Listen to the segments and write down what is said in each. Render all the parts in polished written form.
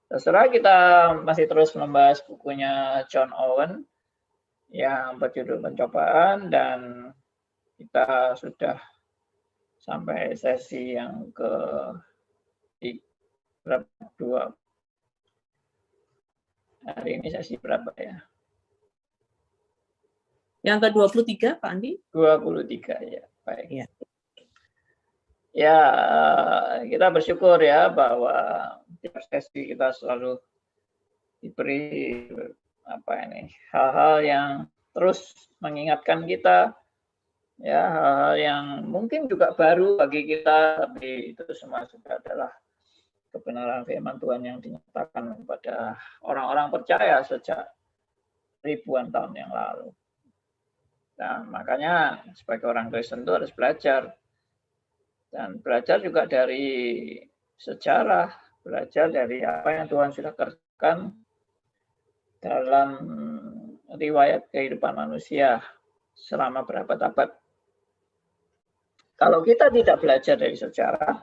Terserah kita masih terus membahas bukunya John Owen yang berjudul Pencobaan, dan kita sudah sampai sesi yang ke dua. Hari ini sesi berapa ya? Yang ke-23, Pak Andi? 23 ya, baik. Ya. Ya, kita bersyukur ya bahwa tiap sesi kita selalu diberi hal-hal yang terus mengingatkan kita, ya, hal-hal yang mungkin juga baru bagi kita, tapi itu semua sudah adalah kebenaran firman Tuhan yang dinyatakan kepada orang-orang percaya sejak ribuan tahun yang lalu. Dan makanya sebagai orang Kristen itu harus belajar. Dan belajar juga dari sejarah, belajar dari apa yang Tuhan sudah kerjakan dalam riwayat kehidupan manusia selama berabad-abad. Kalau kita tidak belajar dari sejarah,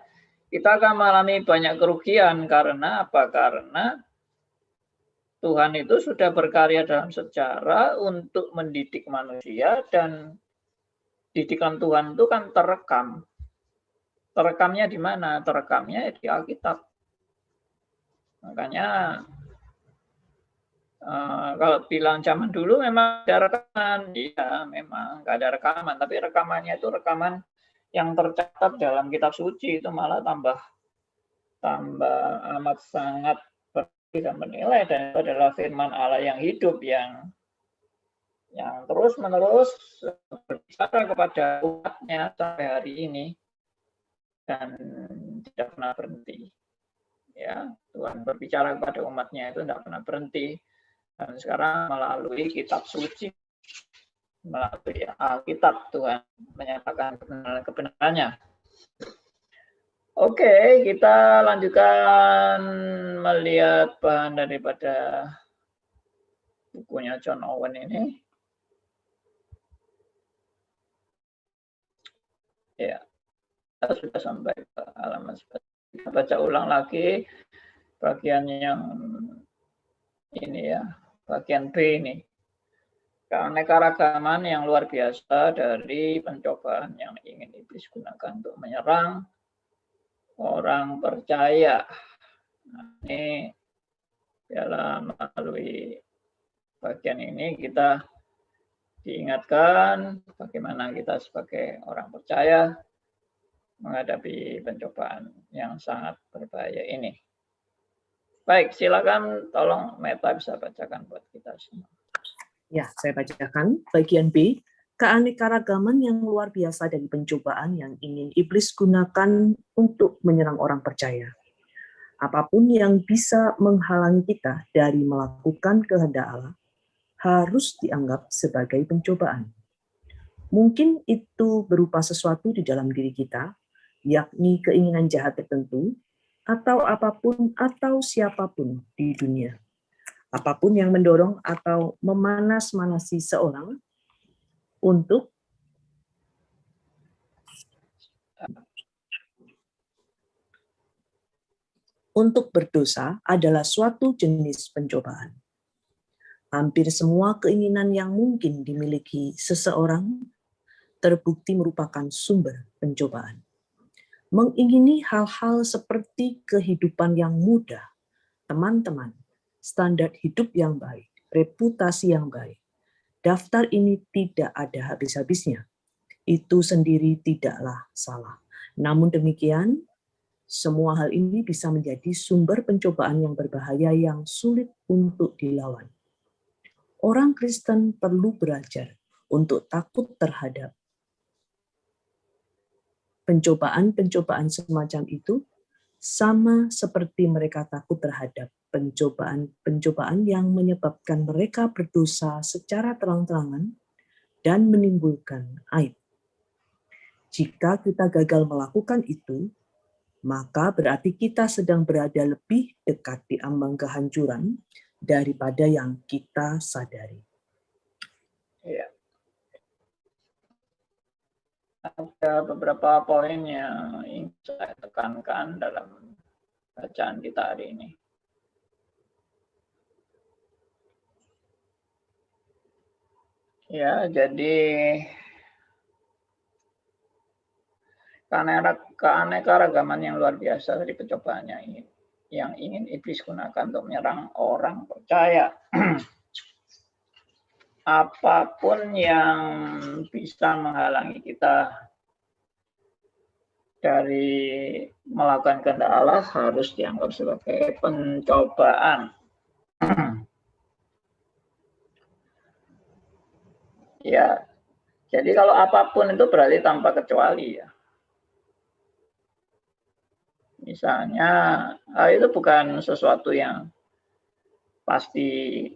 kita akan mengalami banyak kerugian. Karena apa? Karena Tuhan itu sudah berkarya dalam sejarah untuk mendidik manusia, dan didikan Tuhan itu kan terekam. Terekamnya di mana? Terekamnya di Alkitab. Makanya kalau bilang zaman dulu memang ada rekaman, iya memang nggak ada rekaman, tapi rekamannya itu rekaman yang tercatat dalam kitab suci, itu malah tambah amat sangat bisa menilai, dan itu adalah firman Allah yang hidup yang terus menerus berbicara kepada umatnya sampai hari ini dan tidak pernah berhenti. Ya, Tuhan berbicara kepada umatnya itu tidak pernah berhenti, dan sekarang melalui kitab suci, melalui Alkitab, Tuhan menyatakan kebenarannya. Oke, kita lanjutkan melihat bahan daripada bukunya John Owen ini. Ya, kita sudah sampai ke halaman 11. Kita baca ulang lagi bagian yang ini ya, bagian B ini. Keanekaragaman yang luar biasa dari pencobaan yang ingin iblis gunakan untuk menyerang orang percaya. Nah, ini dalam melalui bagian ini kita diingatkan bagaimana kita sebagai orang percaya menghadapi pencobaan yang sangat berbahaya ini. Baik, silakan tolong Meta bisa bacakan buat kita semua. Ya, saya bacakan bagian B. Keanekaragaman yang luar biasa dari pencobaan yang ingin iblis gunakan untuk menyerang orang percaya. Apapun yang bisa menghalangi kita dari melakukan kehendak Allah harus dianggap sebagai pencobaan. Mungkin itu berupa sesuatu di dalam diri kita, yakni keinginan jahat tertentu, atau apapun atau siapapun di dunia. Apapun yang mendorong atau memanas-manasi seorang untuk berdosa adalah suatu jenis pencobaan. Hampir semua keinginan yang mungkin dimiliki seseorang terbukti merupakan sumber pencobaan. Mengingini hal-hal seperti kehidupan yang mudah, teman-teman, standar hidup yang baik, reputasi yang baik. Daftar ini tidak ada habis-habisnya. Itu sendiri tidaklah salah. Namun demikian, semua hal ini bisa menjadi sumber pencobaan yang berbahaya yang sulit untuk dilawan. Orang Kristen perlu belajar untuk takut terhadap pencobaan-pencobaan semacam itu, sama seperti mereka takut terhadap pencobaan-pencobaan yang menyebabkan mereka berdosa secara terang-terangan dan menimbulkan aib. Jika kita gagal melakukan itu, maka berarti kita sedang berada lebih dekat di ambang kehancuran daripada yang kita sadari. Ya. Ada beberapa poin yang ingin saya tekankan dalam bacaan kita hari ini. Ya, jadi keanekaragaman yang luar biasa dari percobaannya ini yang ingin iblis gunakan untuk menyerang orang percaya. Apapun yang bisa menghalangi kita dari melakukan kehendak Allah harus dianggap sebagai pencobaan. Ya, jadi kalau apapun itu berarti tanpa kecuali ya. Misalnya, itu bukan sesuatu yang pasti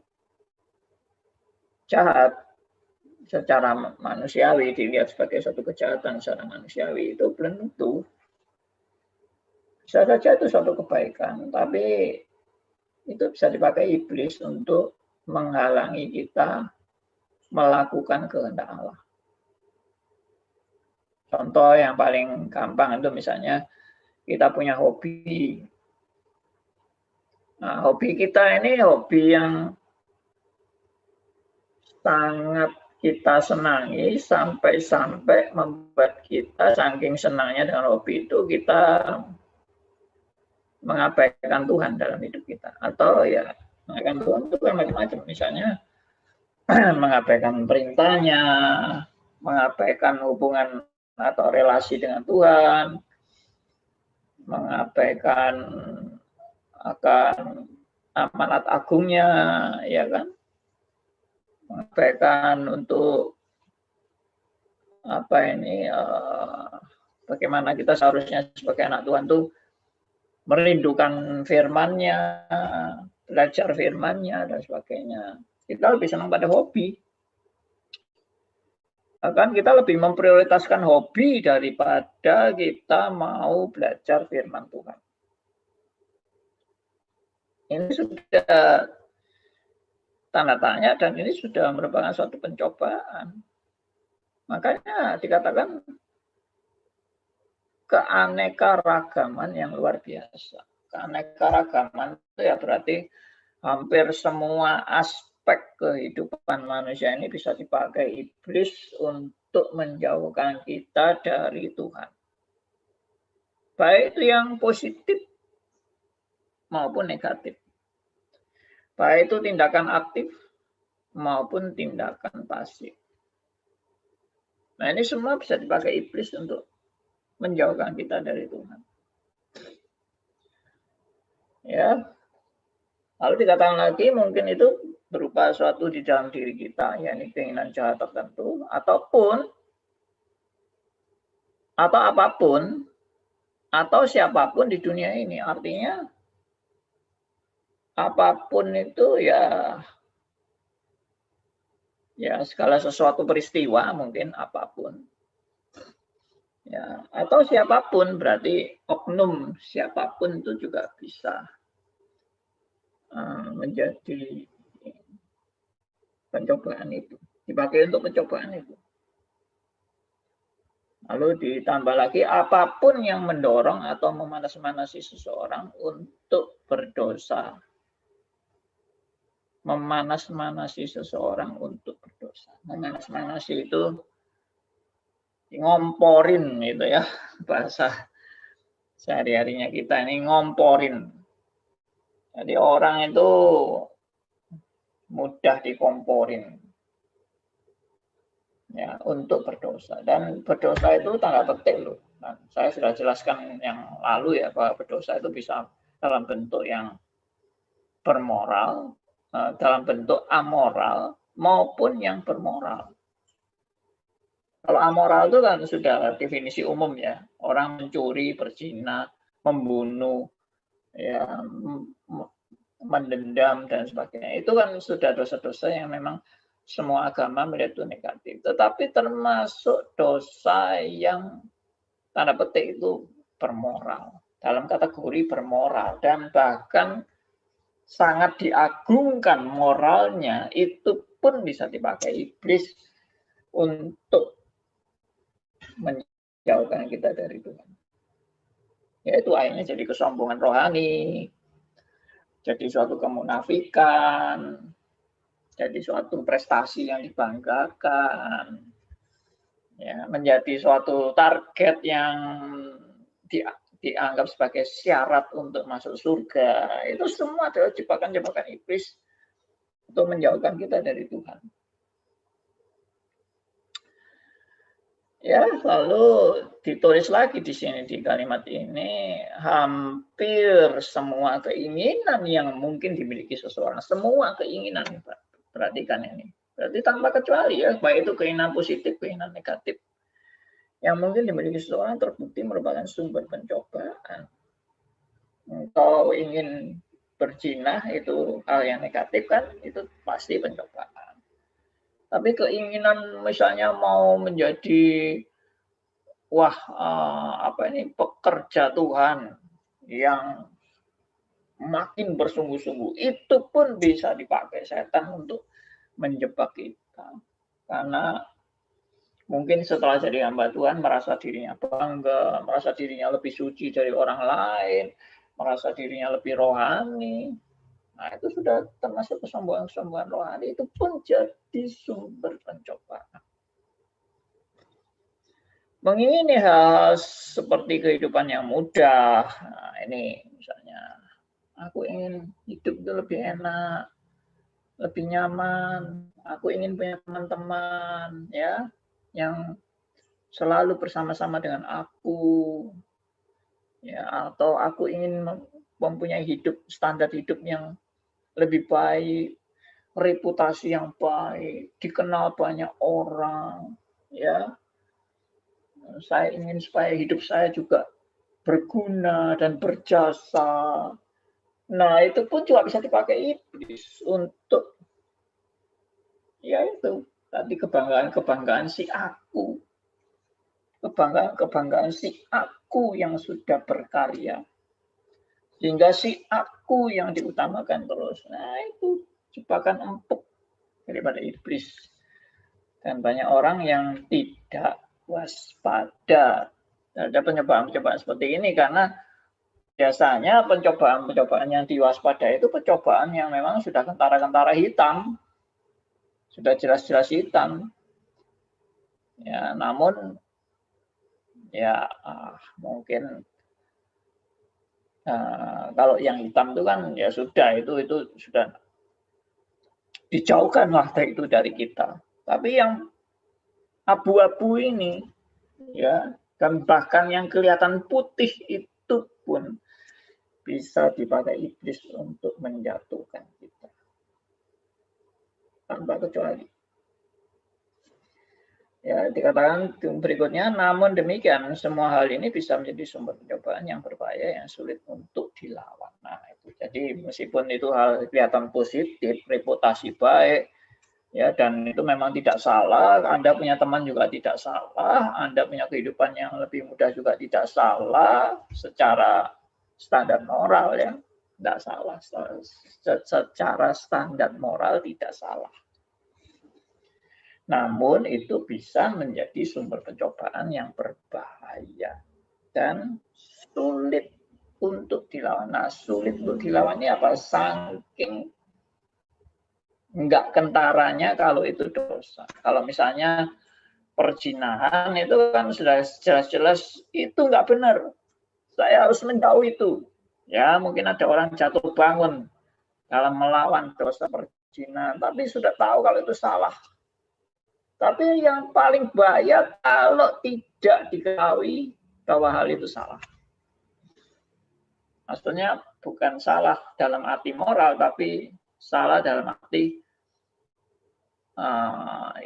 jahat secara manusiawi, dilihat sebagai suatu kejahatan secara manusiawi, itu belum tentu. Bisa saja itu suatu kebaikan, tapi itu bisa dipakai iblis untuk menghalangi kita melakukan kehendak Allah. Contoh yang paling gampang itu misalnya kita punya hobi. Nah, hobi kita ini hobi yang sangat kita senangi sampai-sampai membuat kita saking senangnya dengan hobi itu kita mengabaikan Tuhan dalam hidup kita. Atau ya mengabaikan Tuhan itu kan macam-macam. Misalnya mengabaikan perintahnya, mengabaikan hubungan atau relasi dengan Tuhan, mengabaikan akan amanat agungnya, ya kan? Mengabaikan untuk bagaimana kita seharusnya sebagai anak Tuhan tuh merindukan firman-Nya, belajar firman-Nya dan sebagainya. Kita lebih senang pada hobi. Bahkan kita lebih memprioritaskan hobi daripada kita mau belajar firman Tuhan. Ini sudah tanda tanya dan ini sudah merupakan suatu pencobaan. Makanya dikatakan keanekaragaman yang luar biasa. Keanekaragaman itu ya berarti hampir semua aspek kehidupan manusia ini bisa dipakai iblis untuk menjauhkan kita dari Tuhan. Baik itu yang positif maupun negatif. Baik itu tindakan aktif maupun tindakan pasif. Nah, ini semua bisa dipakai iblis untuk menjauhkan kita dari Tuhan. Ya. Lalu dikatakan lagi mungkin itu berupa suatu di dalam diri kita, yakni keinginan jahat tertentu, ataupun atau apapun atau siapapun di dunia ini. Artinya apapun itu ya segala sesuatu peristiwa mungkin apapun. Ya, atau siapapun berarti oknum siapapun itu juga bisa menjadi pencobaan itu, dipakai untuk pencobaan itu. Lalu ditambah lagi apapun yang mendorong atau memanas-manasi seseorang untuk berdosa. Memanas-manasi seseorang untuk berdosa. Memanas-manasi itu ngomporin gitu ya, bahasa sehari-harinya kita ini ngomporin. Jadi orang itu mudah dikomporin ya untuk berdosa, dan berdosa itu tanda petik loh. Nah, saya sudah jelaskan yang lalu ya bahwa berdosa itu bisa dalam bentuk yang bermoral, dalam bentuk amoral maupun yang bermoral. Kalau amoral itu kan sudah definisi umum ya, orang mencuri, berzina, membunuh, ya, mendendam dan sebagainya. Itu kan sudah dosa-dosa yang memang semua agama melihat itu negatif. Tetapi termasuk dosa yang tanda petik itu bermoral, dalam kategori bermoral, dan bahkan sangat diagungkan moralnya, itu pun bisa dipakai iblis untuk menjauhkan kita dari Tuhan. Yaitu akhirnya jadi kesombongan rohani, jadi suatu kemunafikan, jadi suatu prestasi yang dibanggakan, ya, menjadi suatu target yang dianggap sebagai syarat untuk masuk surga. Itu semua adalah jebakan-jebakan iblis untuk menjauhkan kita dari Tuhan. Ya, lalu ditulis lagi di sini di kalimat ini, hampir semua keinginan yang mungkin dimiliki seseorang, semua keinginan, perhatikan ini, berarti tanpa kecuali ya, baik itu keinginan positif, keinginan negatif, yang mungkin dimiliki seseorang terbukti merupakan sumber pencobaan. Kalau ingin berzina itu hal yang negatif kan, itu pasti pencobaan. Tapi keinginan misalnya mau menjadi pekerja Tuhan yang makin bersungguh-sungguh, itu pun bisa dipakai setan untuk menjebak kita. Karena mungkin setelah jadi hamba Tuhan merasa dirinya bangga, merasa dirinya lebih suci dari orang lain, merasa dirinya lebih rohani. Nah, itu sudah termasuk kesombongan-kesombongan rohani, itu pun jadi sumber pencobaan. Mengingini hal seperti kehidupan yang mudah, nah, ini misalnya, aku ingin hidup itu lebih enak, lebih nyaman, aku ingin punya teman-teman, ya, yang selalu bersama-sama dengan aku, ya, atau aku ingin mempunyai standar hidup yang lebih baik, reputasi yang baik, dikenal banyak orang, ya. Saya ingin supaya hidup saya juga berguna dan berjasa. Nah, itu pun juga bisa dipakai iblis untuk, ya itu, tadi kebanggaan si aku. Kebanggaan si aku yang sudah berkarya. Sehingga si aku yang diutamakan terus. Nah, itu jebakan empuk daripada iblis. Dan banyak orang yang tidak waspada terhadap pencobaan-pencobaan seperti ini, karena biasanya pencobaan-pencobaan yang diwaspadai itu pencobaan yang memang sudah kentara-kentara hitam, sudah jelas-jelas hitam. Ya, namun ya mungkin kalau yang hitam itu kan ya sudah, itu sudah dijauhkan lah itu dari kita. Tapi yang abu-abu ini, ya, dan bahkan yang kelihatan putih itu pun bisa dipakai iblis untuk menjatuhkan kita tanpa kecuali. Ya, dikatakan berikutnya, namun demikian semua hal ini bisa menjadi sumber pencobaan yang berbahaya yang sulit untuk dilawan. Nah, itu jadi meskipun itu hal kelihatan positif, reputasi baik, ya, dan itu memang tidak salah, Anda punya teman juga tidak salah, Anda punya kehidupan yang lebih mudah juga tidak salah, secara standar moral ya, tidak salah, secara standar moral tidak salah. Namun itu bisa menjadi sumber pencobaan yang berbahaya dan sulit untuk dilawan. Nah, sulit untuk dilawan ini apa? Saking enggak kentaranya kalau itu dosa. Kalau misalnya perzinahan itu kan sudah jelas-jelas itu enggak benar. Saya harus menjauh itu. Ya, mungkin ada orang jatuh bangun dalam melawan dosa perzinahan, tapi sudah tahu kalau itu salah. Tapi yang paling bahaya kalau tidak diketahui bahwa hal itu salah. Maksudnya bukan salah dalam arti moral, tapi salah dalam arti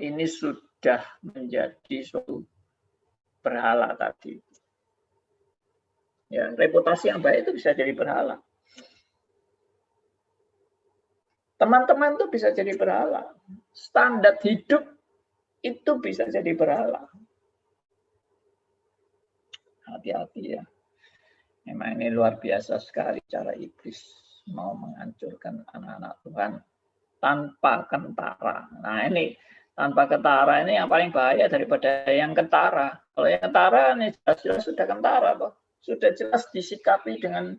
ini sudah menjadi suatu berhala tadi. Ya, reputasi yang baik itu bisa jadi berhala. Teman-teman itu bisa jadi berhala. Standar hidup itu bisa jadi berhala. Hati-hati ya. Memang ini luar biasa sekali cara iblis mau menghancurkan anak-anak Tuhan tanpa kentara. Nah, ini tanpa kentara ini yang paling bahaya daripada yang kentara. Kalau yang kentara ini jelas-jelas sudah kentara, Pak. Sudah jelas disikapi dengan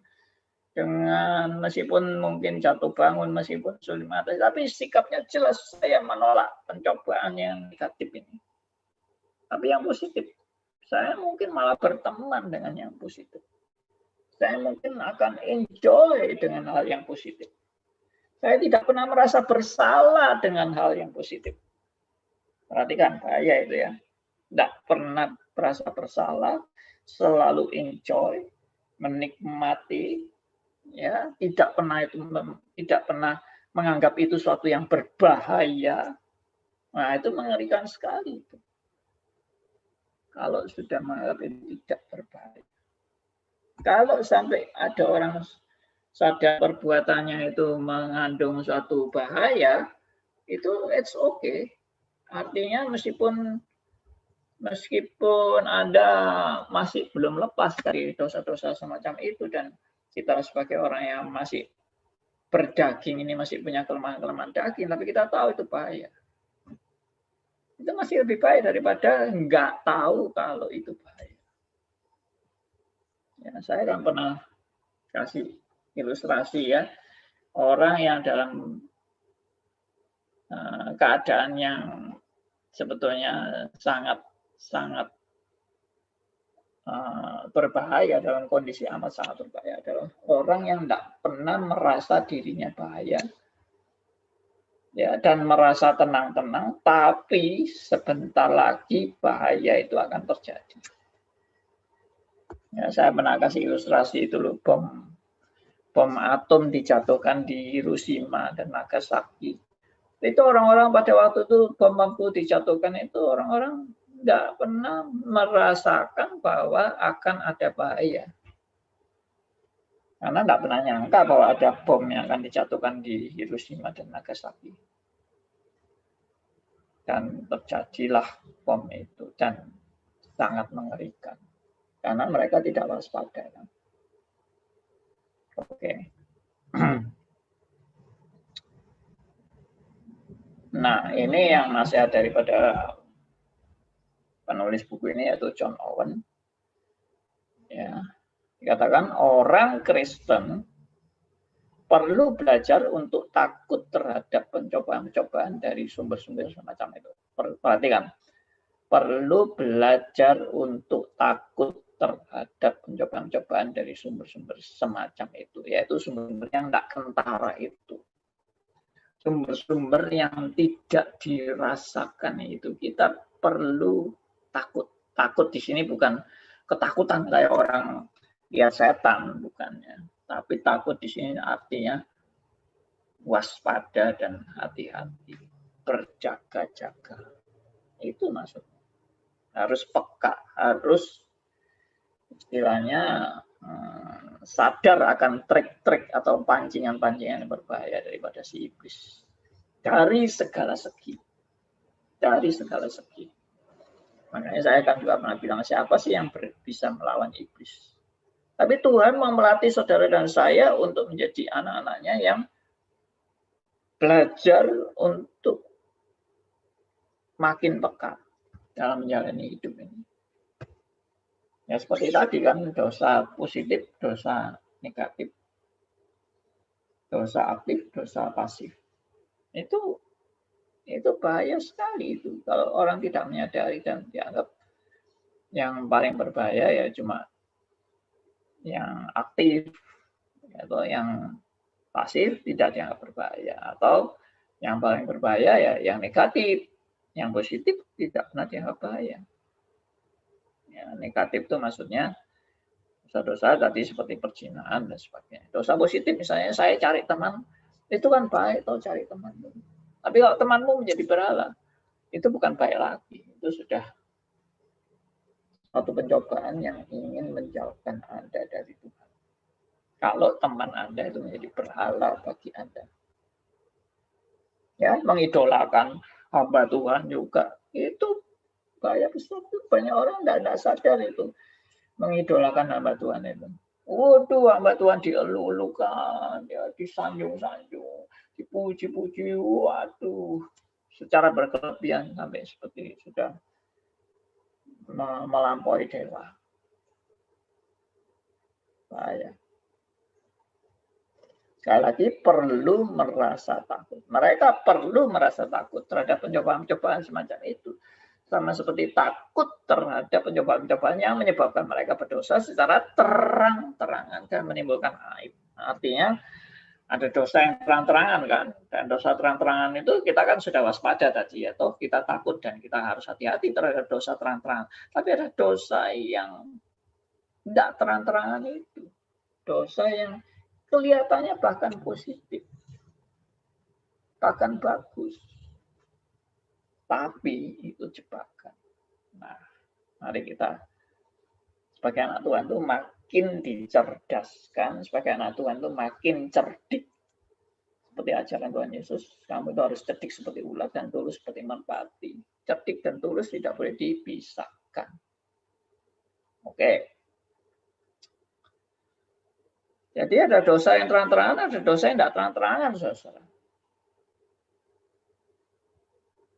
dengan meskipun mungkin jatuh bangun, meskipun sulit mengatasi, tapi sikapnya jelas saya menolak pencobaan yang negatif ini. Tapi yang positif, saya mungkin malah berteman dengan yang positif. Saya mungkin akan enjoy dengan hal yang positif. Saya tidak pernah merasa bersalah dengan hal yang positif. Perhatikan, bahaya itu ya. Tidak pernah merasa bersalah, selalu enjoy, menikmati, ya, tidak pernah menganggap itu suatu yang berbahaya. Nah, itu mengerikan sekali. Kalau sudah menganggap itu tidak berbahaya. Kalau sampai ada orang sadar perbuatannya itu mengandung suatu bahaya, itu it's okay. Artinya meskipun Anda masih belum lepas dari dosa-dosa semacam itu, dan kita sebagai orang yang masih berdaging ini masih punya kelemahan-kelemahan daging, tapi kita tahu itu bahaya. Itu masih lebih baik daripada nggak tahu kalau itu bahaya. Ya, saya kan pernah kasih ilustrasi ya, orang yang dalam keadaan yang sebetulnya sangat berbahaya, dalam kondisi amat sangat berbahaya adalah orang yang tidak pernah merasa dirinya bahaya, ya, dan merasa tenang-tenang, tapi sebentar lagi bahaya itu akan terjadi. Ya, saya pernah kasih ilustrasi itu loh, bom atom dijatuhkan di Hiroshima dan Nagasaki. Itu orang-orang pada waktu itu bom dijatuhkan itu orang-orang tidak pernah merasakan bahwa akan ada bahaya. Karena tidak pernah nyangka bahwa ada bom yang akan dijatuhkan di Hiroshima dan Nagasaki. Dan terjadilah bom itu, dan sangat mengerikan. Karena mereka tidak waspada. Oke. Nah, ini yang nasihat daripada penulis buku ini, yaitu John Owen. Ya, dikatakan orang Kristen perlu belajar untuk takut terhadap pencobaan-pencobaan dari sumber-sumber semacam itu. Perhatikan, perlu belajar untuk takut terhadap pencobaan-pencobaan dari sumber-sumber semacam itu, yaitu sumber-sumber yang tidak kentara itu. Sumber-sumber yang tidak dirasakan itu, kita perlu takut. Takut di sini bukan ketakutan kayak orang lihat setan, bukannya. Tapi takut di sini artinya waspada dan hati-hati, berjaga-jaga. Itu maksudnya. Harus peka, harus istilahnya sadar akan trik-trik atau pancingan-pancingan yang berbahaya daripada si iblis. Dari segala segi. Dari segala segi. Makanya saya kan juga pernah bilang, siapa sih yang bisa melawan iblis? Tapi Tuhan mau melatih saudara dan saya untuk menjadi anak-anaknya yang belajar untuk makin peka dalam menjalani hidup ini. Ya seperti tadi kan, dosa positif, dosa negatif, dosa aktif, dosa pasif. Itu bahaya sekali itu. Kalau orang tidak menyadari dan dianggap yang paling berbahaya ya cuma yang aktif, atau yang pasif tidak dianggap berbahaya, atau yang paling berbahaya ya yang negatif, yang positif tidak pernah dianggap bahaya. Ya, negatif itu maksudnya dosa-dosa tadi seperti perzinahan dan sebagainya. Dosa positif misalnya saya cari teman, itu kan baik, atau cari teman. Tapi kalau temanmu menjadi berhala, itu bukan baik lagi, itu sudah suatu pencobaan yang ingin menjauhkan Anda dari Tuhan. Kalau teman Anda itu menjadi berhala bagi Anda. Ya, mengidolakan hamba Tuhan juga. Itu bahaya besar. Banyak orang tidak sadar itu. Mengidolakan hamba Tuhan itu. Waduh, hamba Tuhan dielu-elukan, ya, disanjung-sanjung, dipuji-puji. Waduh, secara berkelebihan sampai seperti sudah melampaui dewa. Bahaya. Sekali lagi, perlu merasa takut. Mereka perlu merasa takut terhadap pencobaan-pencobaan semacam itu. Sama seperti takut terhadap pencobaan-pencobaan yang menyebabkan mereka berdosa secara terang-terangan dan menimbulkan aib. Artinya, ada dosa yang terang-terangan kan, dan dosa terang-terangan itu kita kan sudah waspada tadi ya, toh kita takut dan kita harus hati-hati terhadap dosa terang-terangan. Tapi ada dosa yang tidak terang-terangan itu, dosa yang kelihatannya bahkan positif, bahkan bagus, tapi itu jebakan. Nah, mari kita sebagai anak Tuhan itu makin dicerdaskan, sebagai anak Tuhan itu makin cerdik. Seperti ajaran Tuhan Yesus, kamu itu harus cerdik seperti ulat dan tulus seperti merpati. Cerdik dan tulus tidak boleh dipisahkan. Oke. Jadi ada dosa yang terang-terangan, ada dosa yang tidak terang-terangan, saudara.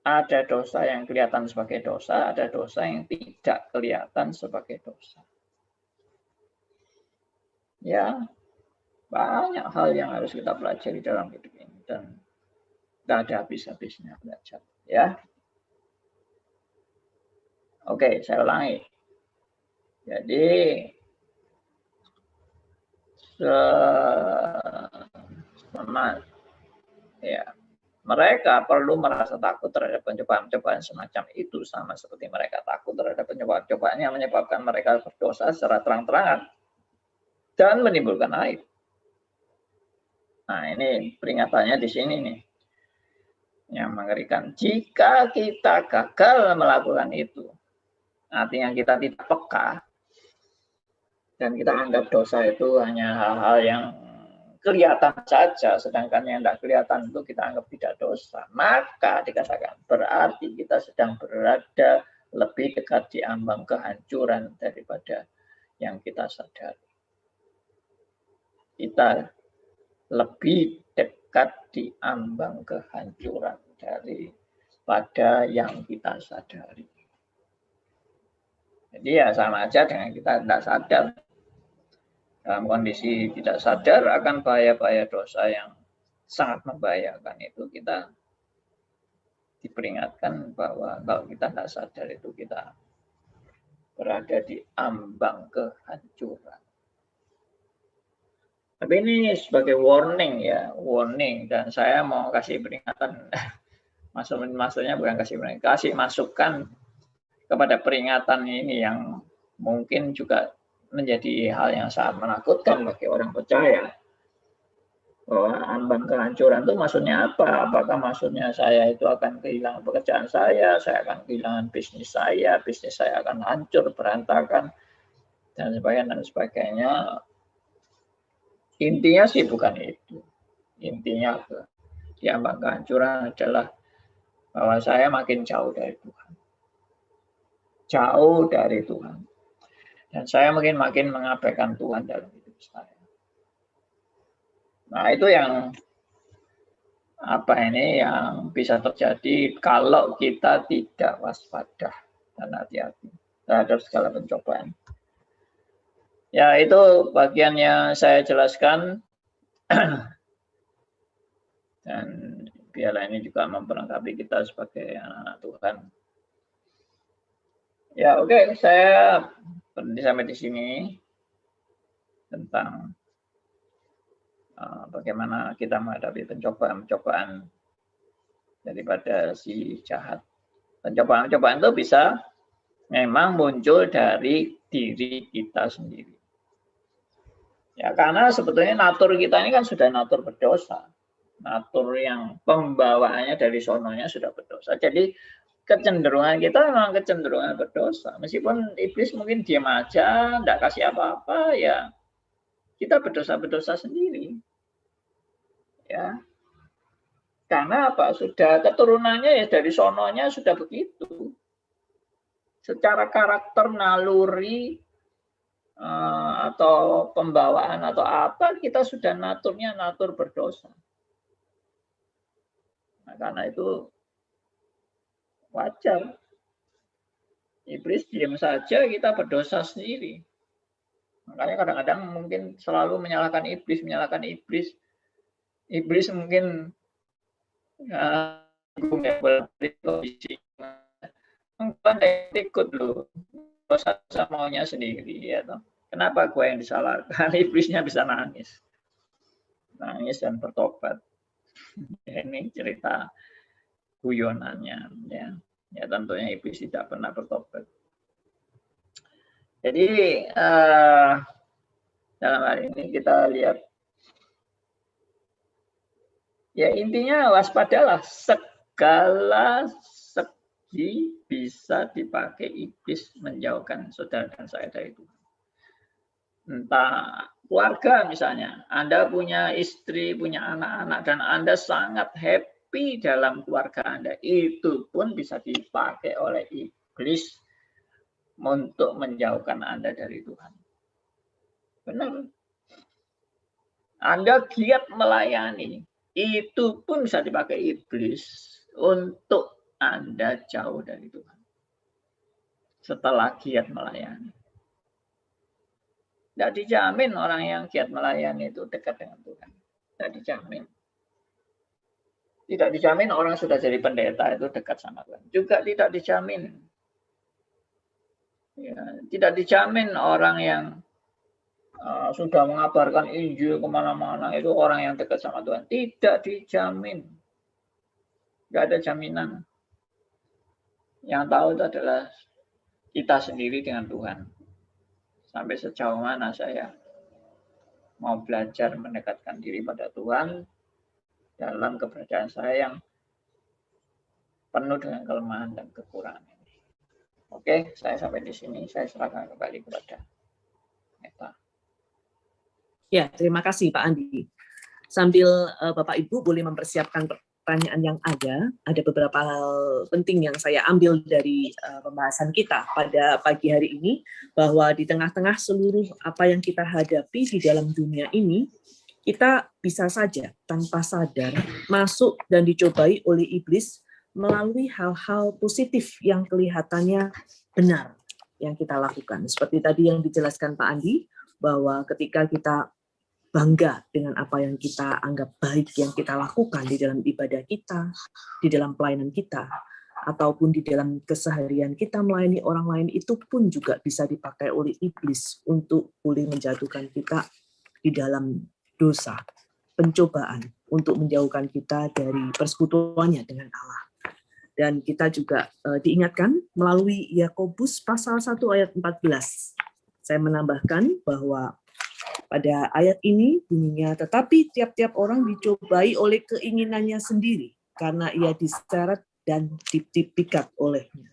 Ada dosa yang kelihatan sebagai dosa, ada dosa yang tidak kelihatan sebagai dosa. Ya, banyak hal yang harus kita pelajari dalam hidup ini dan tidak ada habis-habisnya belajar. Ya, oke, saya ulangi. Jadi ya, mereka perlu merasa takut terhadap pencobaan-pencobaan semacam itu, sama seperti mereka takut terhadap pencobaan-pencobaan yang menyebabkan mereka berdosa secara terang-terangan dan menimbulkan aib. Nah, ini peringatannya di sini nih, yang mengerikan. Jika kita gagal melakukan itu, artinya kita tidak peka, dan kita anggap dosa itu hanya hal-hal yang kelihatan saja, sedangkan yang tidak kelihatan itu kita anggap tidak dosa, maka dikatakan berarti kita sedang berada lebih dekat di ambang kehancuran daripada yang kita sadari. Kita lebih dekat di ambang kehancuran daripada yang kita sadari. Jadi ya sama aja dengan kita tidak sadar. Dalam kondisi tidak sadar akan bahaya-bahaya dosa yang sangat membahayakan itu, kita diperingatkan bahwa kalau kita tidak sadar itu kita berada di ambang kehancuran. Tapi ini sebagai warning ya, warning, dan saya mau kasih peringatan, maksudnya bukan kasih peringatan, kasih masukan kepada peringatan ini yang mungkin juga menjadi hal yang sangat menakutkan bagi orang percaya. Bahwa ambang kehancuran itu maksudnya apa? Apakah maksudnya saya itu akan kehilangan pekerjaan saya akan kehilangan bisnis saya akan hancur, berantakan, dan sebagainya. Intinya sih bukan itu. Intinya di ambang kehancuran adalah bahwa saya makin jauh dari Tuhan. Jauh dari Tuhan. Dan saya makin mengabaikan Tuhan dalam hidup saya. Nah, itu yang yang bisa terjadi kalau kita tidak waspada dan hati-hati terhadap segala pencobaan. Ya, itu bagian yang saya jelaskan. Dan biarlah ini juga memperlengkapi kita sebagai anak-anak Tuhan. Ya, oke, saya berhenti sampai di sini tentang bagaimana kita menghadapi pencobaan-pencobaan daripada si jahat. Pencobaan-pencobaan itu bisa memang muncul dari diri kita sendiri. Ya, karena sebetulnya natur kita ini kan sudah natur berdosa. Natur yang pembawaannya dari sononya sudah berdosa. Jadi kecenderungan kita memang kecenderungan berdosa. Meskipun iblis mungkin diam aja, tidak kasih apa-apa, ya kita berdosa sendiri. Ya. Karena apa? Sudah keturunannya ya dari sononya sudah begitu. Secara karakter, naluri, atau pembawaan atau apa, kita sudah naturnya natur berdosa. Nah, karena itu wajar. Iblis diam saja, kita berdosa sendiri. Makanya kadang-kadang mungkin selalu menyalahkan iblis. Iblis mungkin kondisi Tuhan ikut loh, dosa maunya sendiri ya toh. Kenapa gue yang disalahkan? Iblisnya bisa nangis dan bertobat. Ini cerita guyonannya ya. Ya tentunya iblis tidak pernah bertobat. Jadi dalam hal ini kita lihat ya intinya waspadalah, segala segi bisa dipakai iblis menjauhkan saudara dan saya dari Tuhan. Entah keluarga misalnya, Anda punya istri, punya anak-anak, dan Anda sangat happy dalam keluarga Anda, itu pun bisa dipakai oleh iblis untuk menjauhkan Anda dari Tuhan. Benar. Anda giat melayani, itu pun bisa dipakai iblis untuk Anda jauh dari Tuhan. Setelah giat melayani. Tidak dijamin orang yang giat melayani itu dekat dengan Tuhan. Tidak dijamin. Tidak dijamin orang sudah jadi pendeta itu dekat sama Tuhan. Juga tidak dijamin. Ya, tidak dijamin orang yang sudah mengabarkan Injil kemana-mana itu orang yang dekat sama Tuhan. Tidak dijamin. Tidak ada jaminan. Yang tahu itu adalah kita sendiri dengan Tuhan. Sampai sejauh mana saya mau belajar mendekatkan diri pada Tuhan dalam keberadaan saya yang penuh dengan kelemahan dan kekurangan ini. Oke, saya sampai di sini. Saya serahkan kembali kepada Meta. Ya, terima kasih Pak Andi. Sambil Bapak Ibu boleh mempersiapkan pertanyaan yang ada beberapa hal penting yang saya ambil dari pembahasan kita pada pagi hari ini, bahwa di tengah-tengah seluruh apa yang kita hadapi di dalam dunia ini, kita bisa saja tanpa sadar masuk dan dicobai oleh iblis melalui hal-hal positif yang kelihatannya benar yang kita lakukan. Seperti tadi yang dijelaskan Pak Andi, bahwa ketika kita bangga dengan apa yang kita anggap baik yang kita lakukan di dalam ibadah kita, di dalam pelayanan kita, ataupun di dalam keseharian kita melayani orang lain, itu pun juga bisa dipakai oleh iblis untuk boleh menjatuhkan kita di dalam dosa, pencobaan untuk menjauhkan kita dari persekutuannya dengan Allah. Dan kita juga diingatkan melalui Yakobus pasal 1 ayat 14. Saya menambahkan bahwa pada ayat ini bunyinya, tetapi tiap-tiap orang dicobai oleh keinginannya sendiri, karena ia diseret dan dipikat olehnya.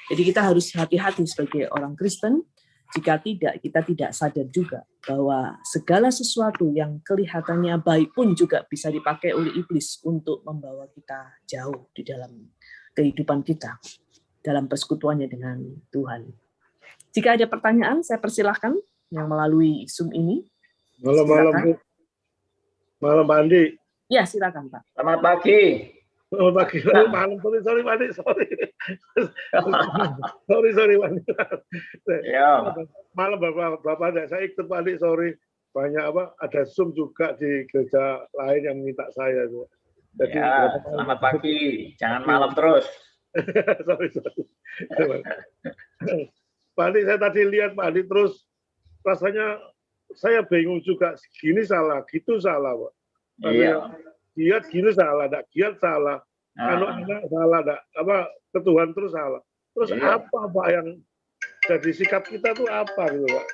Jadi kita harus hati-hati sebagai orang Kristen, jika tidak, kita tidak sadar juga bahwa segala sesuatu yang kelihatannya baik pun juga bisa dipakai oleh iblis untuk membawa kita jauh di dalam kehidupan kita, dalam persekutuannya dengan Tuhan. Jika ada pertanyaan, saya persilahkan yang melalui Zoom ini. Malam Pak Andi. Ya, silakan Pak. Selamat pagi. Selamat pagi. Malam, sorry Pak Andi, sorry Pak Andi. Ya. Malam Bapak Andi, saya ikut Pak Andi, sorry. Banyak ada Zoom juga di gereja lain yang minta saya. Jadi, ya, selamat pagi. Jangan malam terus. sorry. Pak Andi, saya tadi lihat Pak Andi terus rasanya saya bingung juga, gini salah, gitu salah, Pak. Iya. Giat gini salah, enggak giat salah. Anak salah, enggak ke Tuhan terus salah. Terus iya. Apa Pak yang jadi sikap kita tuh apa gitu, Pak?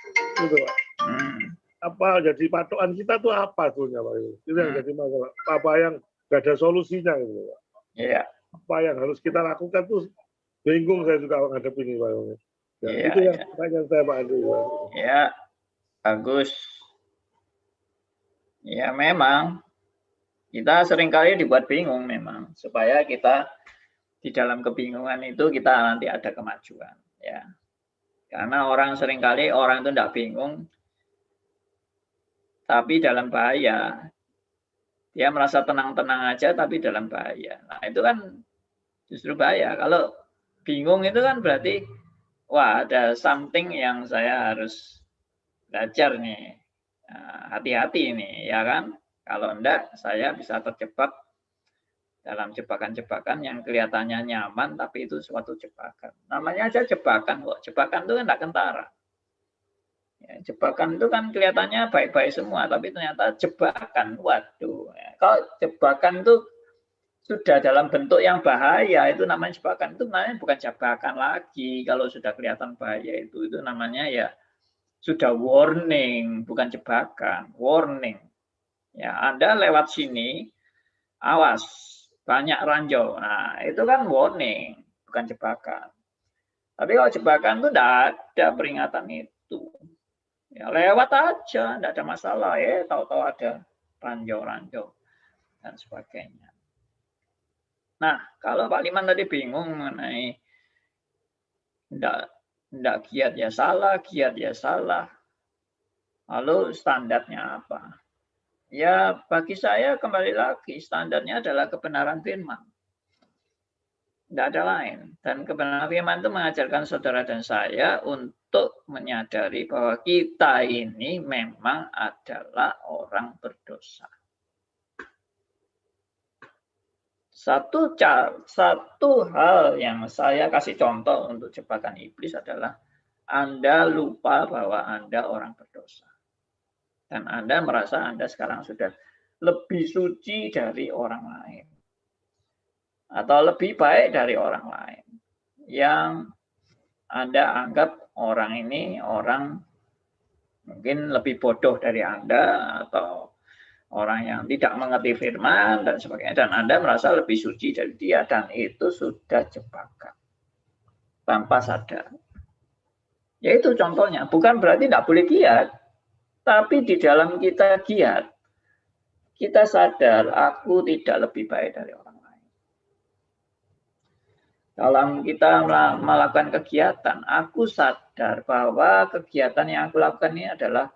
Gitu, Pak. Apa jadi patokan kita tuh apa sebetulnya, Pak? Itu yang jadi masalah. Apa yang enggak ada solusinya gitu, Pak. Iya. Apa yang harus kita lakukan tuh bingung saya juga menghadapi ini, Pak. Ya, iya, itu yang pertanyaan saya, Pak Andi. Iya. Bagus. Ya memang kita seringkali dibuat bingung memang, supaya kita di dalam kebingungan itu kita nanti ada kemajuan ya. Karena seringkali orang itu tidak bingung tapi dalam bahaya. Dia merasa tenang-tenang aja tapi dalam bahaya. Nah, itu kan justru bahaya. Kalau bingung itu kan berarti wah, ada something yang saya harus belajar nih. Hati-hati ini, ya kan? Kalau enggak, saya bisa terjebak dalam jebakan-jebakan yang kelihatannya nyaman, tapi itu suatu jebakan. Namanya aja jebakan kok. Jebakan itu kan enggak kentara. Ya, jebakan itu kan kelihatannya baik-baik semua, tapi ternyata jebakan. Waduh, ya. Kalau jebakan itu sudah dalam bentuk yang bahaya, itu namanya jebakan. Itu namanya bukan jebakan lagi. Kalau sudah kelihatan bahaya itu namanya ya sudah warning, bukan jebakan, warning. Ya, Anda lewat sini, awas, banyak ranjau. Nah, itu kan warning, bukan jebakan. Tapi kalau jebakan itu tidak ada peringatan itu. Ya, lewat aja, tidak ada masalah. Tahu-tahu ada ranjau-ranjau dan sebagainya. Nah, kalau Pak Liman tadi bingung mengenai tidak giat ya salah, giat ya salah. Lalu standarnya apa? Ya, bagi saya kembali lagi standarnya adalah kebenaran firman. Tidak ada lain. Dan kebenaran firman itu mengajarkan saudara dan saya untuk menyadari bahwa kita ini memang adalah orang berdosa. Satu hal yang saya kasih contoh untuk jebakan iblis adalah Anda lupa bahwa Anda orang berdosa. Dan Anda merasa Anda sekarang sudah lebih suci dari orang lain. Atau lebih baik dari orang lain. Yang Anda anggap orang ini orang mungkin lebih bodoh dari Anda, atau orang yang tidak mengerti firman, dan sebagainya. Dan Anda merasa lebih suci dari dia, dan itu sudah jebakan. Tanpa sadar. Ya itu contohnya. Bukan berarti tidak boleh giat. Tapi di dalam kita giat, kita sadar aku tidak lebih baik dari orang lain. Dalam kita melakukan kegiatan, aku sadar bahwa kegiatan yang aku lakukan ini adalah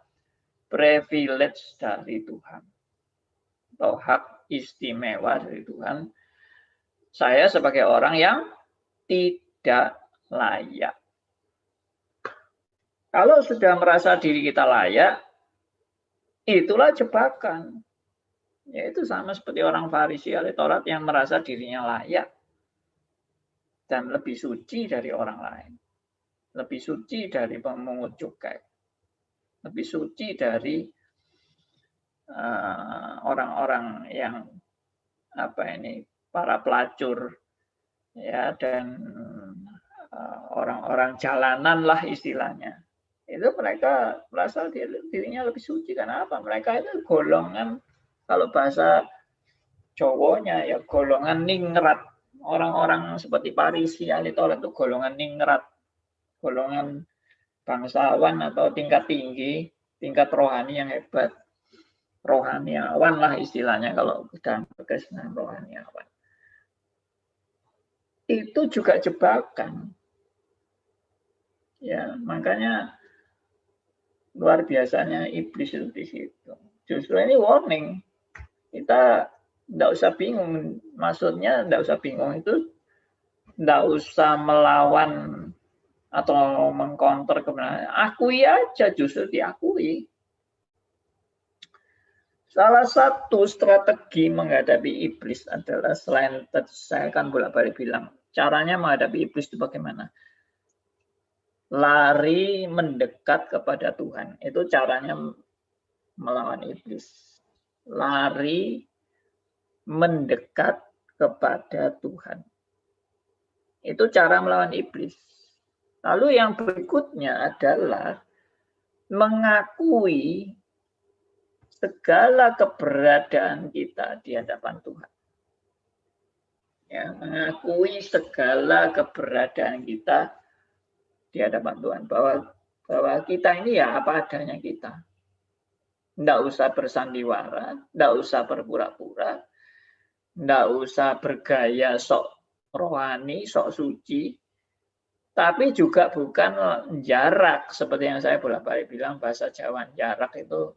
privilege dari Tuhan. Atau hak istimewa dari Tuhan. Saya sebagai orang yang tidak layak. Kalau sudah merasa diri kita layak, itulah jebakan. Yaitu sama seperti orang Farisi ahli Taurat yang merasa dirinya layak dan lebih suci dari orang lain, lebih suci dari pemungut cukai, lebih suci dari orang-orang yang para pelacur, ya, dan orang-orang jalanan lah istilahnya. Itu mereka merasa dirinya lebih suci. Karena apa? Mereka itu golongan, kalau bahasa Jawanya ya golongan ningrat. Orang-orang seperti Farisi ahli Taurat itu golongan ningrat, golongan bangsawan atau tingkat tinggi, tingkat rohani yang hebat, rohaniawan lah istilahnya kalau dalam kekristenan, rohaniawan. Itu juga jebakan. Ya, makanya luar biasanya iblis itu di situ. Justru ini warning. Kita tidak usah bingung. Maksudnya tidak usah bingung itu tidak usah melawan atau mengcounter kebenaran. Akui aja, justru diakui. Salah satu strategi menghadapi iblis adalah, selain saya kan bolak-balik bilang, caranya menghadapi iblis itu bagaimana? Lari mendekat kepada Tuhan. Itu caranya melawan iblis. Lari mendekat kepada Tuhan. Itu cara melawan iblis. Lalu yang berikutnya adalah mengakui segala keberadaan kita di hadapan Tuhan. Ya, mengakui segala keberadaan kita di hadapan Tuhan, bahwa kita ini ya apa adanya kita. Tidak usah bersandiwara, tidak usah berpura-pura, tidak usah bergaya sok rohani, sok suci, tapi juga bukan jarak seperti yang saya bolak-balik bilang, bahasa Jawa jarak itu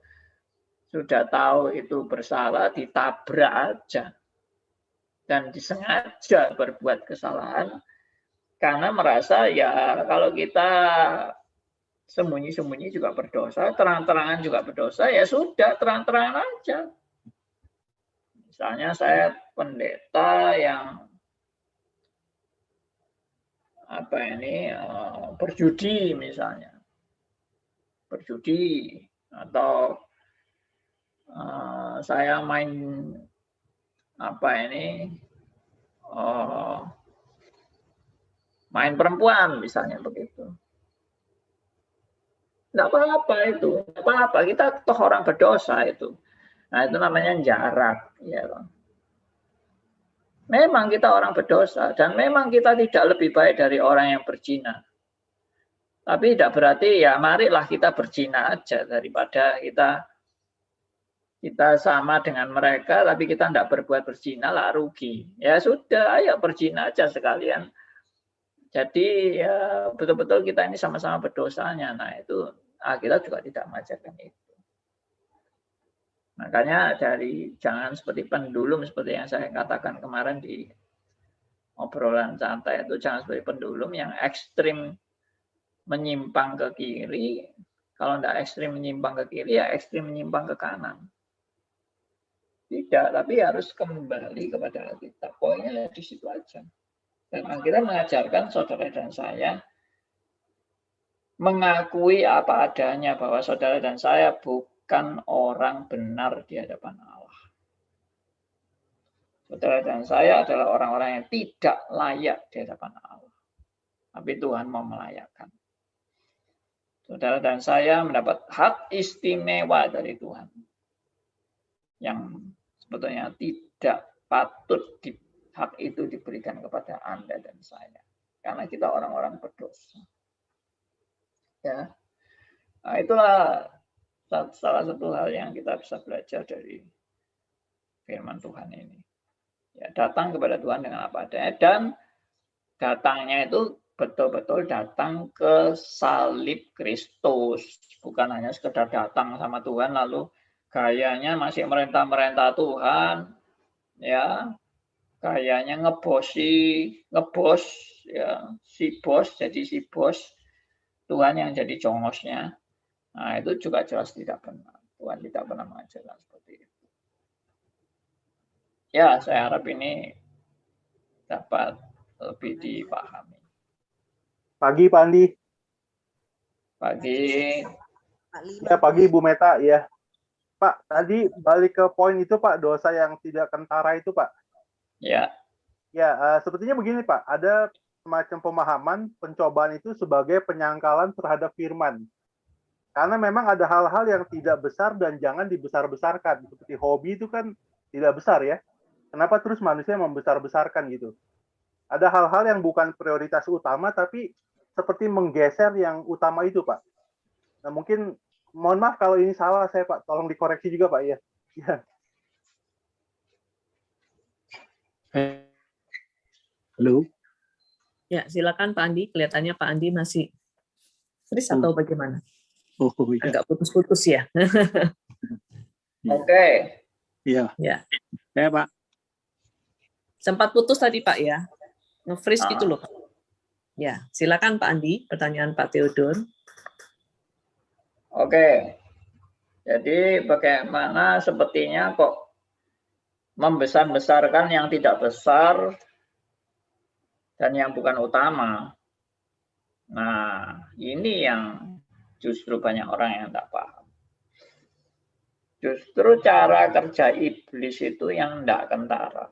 sudah tahu itu bersalah, ditabrak aja dan disengaja berbuat kesalahan. Karena merasa ya kalau kita sembunyi-sembunyi juga berdosa, terang-terangan juga berdosa, ya sudah terang-terangan aja. Misalnya saya pendeta yang berjudi misalnya, berjudi, atau saya main main perempuan misalnya begitu. Tidak apa-apa itu, tidak apa-apa. Kita toh orang berdosa itu. Nah itu namanya jarak. Ya. Memang kita orang berdosa dan memang kita tidak lebih baik dari orang yang berzina. Tapi tidak berarti ya marilah kita berzina aja daripada kita sama dengan mereka tapi kita tidak berbuat berzina lah rugi. Ya sudah, ayo berzina aja sekalian. Jadi ya betul-betul kita ini sama-sama berdosanya. Nah itu kita juga tidak mengajarkan itu. Makanya jangan seperti pendulum seperti yang saya katakan kemarin di obrolan santai itu, jangan seperti pendulum yang ekstrim menyimpang ke kiri. Kalau tidak ekstrim menyimpang ke kiri ya ekstrim menyimpang ke kanan. Tidak, tapi harus kembali kepada Alkitab. Poinnya di situ aja. Dan Alkitab mengajarkan saudara dan saya mengakui apa adanya bahwa saudara dan saya bukan orang benar di hadapan Allah. Saudara dan saya adalah orang-orang yang tidak layak di hadapan Allah. Tapi Tuhan mau melayakkan. Saudara dan saya mendapat hak istimewa dari Tuhan. Yang sebetulnya tidak patut hak itu diberikan kepada Anda dan saya. Karena kita orang-orang berdosa. Ya, nah, itulah salah satu hal yang kita bisa belajar dari firman Tuhan ini. Ya, datang kepada Tuhan dengan apa adanya dan datangnya itu betul-betul datang ke salib Kristus, bukan hanya sekedar datang sama Tuhan lalu gayanya masih merintah Tuhan, ya, gayanya ngebos ya, si bos. Tuhan yang jadi congosnya. Nah, itu juga jelas tidak benar. Tuhan tidak pernah mengajarkan seperti itu. Ya, saya harap ini dapat lebih dipahami. Pagi, Pak Andi. Pagi. Ya, pagi, Bu Meta. Ya, Pak, tadi balik ke poin itu, Pak, dosa yang tidak kentara itu, Pak. Ya. Ya, sepertinya begini, Pak. Ada semacam pemahaman pencobaan itu sebagai penyangkalan terhadap firman. Karena memang ada hal-hal yang tidak besar dan jangan dibesar-besarkan. Seperti hobi itu kan tidak besar ya. Kenapa terus manusia membesar-besarkan gitu? Ada hal-hal yang bukan prioritas utama tapi seperti menggeser yang utama itu, Pak. Nah, mungkin mohon maaf kalau ini salah saya, Pak. Tolong dikoreksi juga, Pak ya. Ya. Halo. Ya, silakan Pak Andi. Kelihatannya Pak Andi masih freeze atau bagaimana? Oh, iya. Agak putus-putus ya. Oke. Iya. Ya. Ya, Pak. Sempat putus tadi, Pak ya. Nge-freeze gitu loh, Pak. Ya, silakan Pak Andi, pertanyaan Pak Theodor. Oke. Jadi bagaimana sepertinya kok membesar-besarkan yang tidak besar dan yang bukan utama. Nah, ini yang justru banyak orang yang tidak paham. Justru cara kerja iblis itu yang tidak kentara.